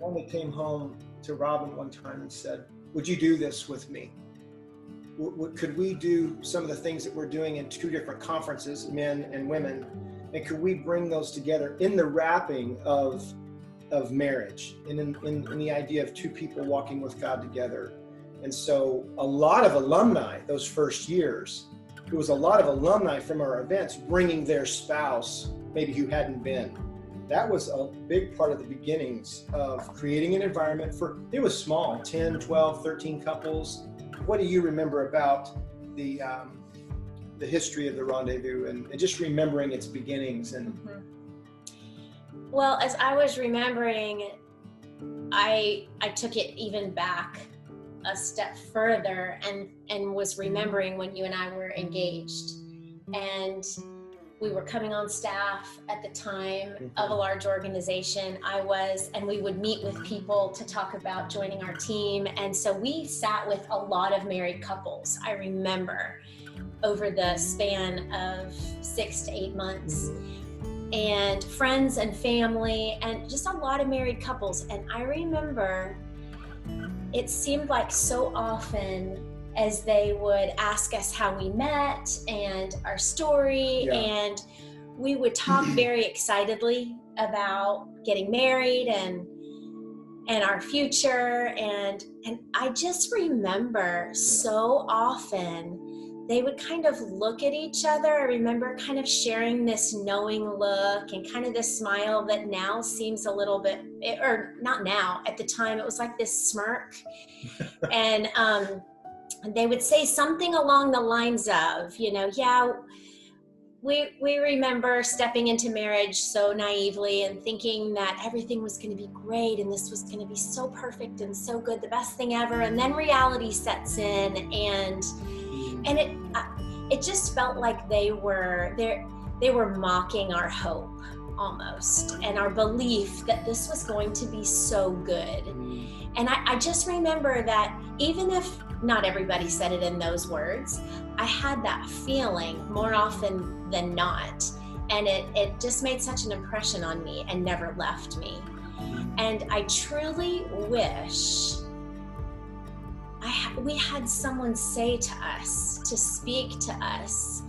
only came home to Robin one time and said, "Would you do this with me? Could we do some of the things that we're doing in 2 different conferences, men and women, and could we bring those together in the wrapping of marriage and in the idea of 2 people walking with God together?" And so a lot of alumni those first years, there was a lot of alumni from our events bringing their spouse, maybe who hadn't been. That was a big part of the beginnings of creating an environment for, it was small, 10, 12, 13 couples. What do you remember about the history of the Rendezvous and just remembering its beginnings? And Well, as I was remembering, I took it even back a step further and was remembering when you and I were engaged, and we were coming on staff at the time of a large organization. And we would meet with people to talk about joining our team. And so we sat with a lot of married couples, I remember, over the span of 6 to 8 months. And friends and family and just a lot of married couples. And I remember it seemed like so often as they would ask us how we met and our story, and we would talk very excitedly about getting married and our future. And I just remember so often they would kind of look at each other. I remember kind of sharing this knowing look and kind of this smile that now seems a little bit, or not now, at the time it was like this smirk. And they would say something along the lines of, we remember stepping into marriage so naively and thinking that everything was going to be great and this was going to be so perfect and so good, the best thing ever. And then reality sets in, and it just felt like they were mocking our hope almost, and our belief that this was going to be so good. And I just remember that even if not everybody said it in those words, I had that feeling more often than not. And it just made such an impression on me and never left me. And I truly wish we had someone say to us, to speak to us,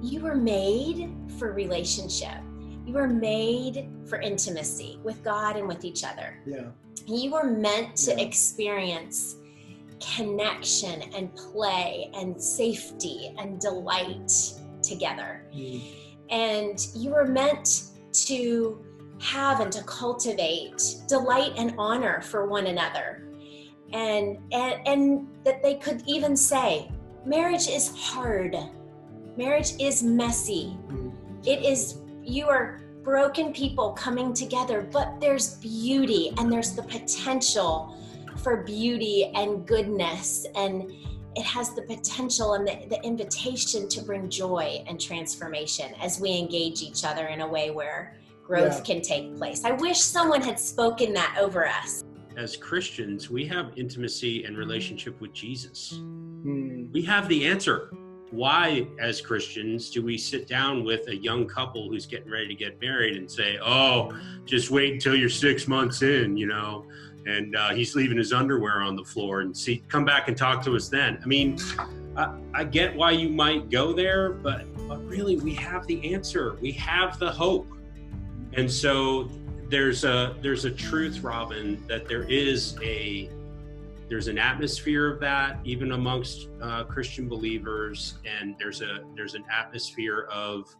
you were made for relationship. You were made for intimacy with God and with each other. Yeah. You were meant to experience connection and play and safety and delight together. And you were meant to have and to cultivate delight and honor for one another. And that they could even say, marriage is hard. Marriage is messy. It is, you are broken people coming together, but there's beauty and there's the potential for beauty and goodness, and it has the potential and the invitation to bring joy and transformation as we engage each other in a way where growth can take place. I wish someone had spoken that over us. As Christians, we have intimacy and relationship with Jesus. We have the answer. Why, as Christians, do we sit down with a young couple who's getting ready to get married and say, oh, just wait until you're 6 months in, and he's leaving his underwear on the floor, and come back and talk to us then. I mean, I get why you might go there, but really we have the answer. We have the hope. And so there's a truth, Robin, that there's an atmosphere of that even amongst Christian believers, and there's an atmosphere of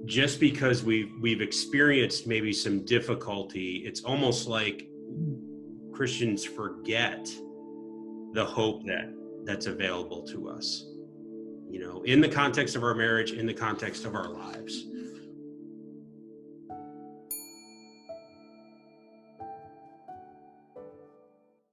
just because we've experienced maybe some difficulty, it's almost like Christians forget the hope that's available to us, in the context of our marriage, in the context of our lives.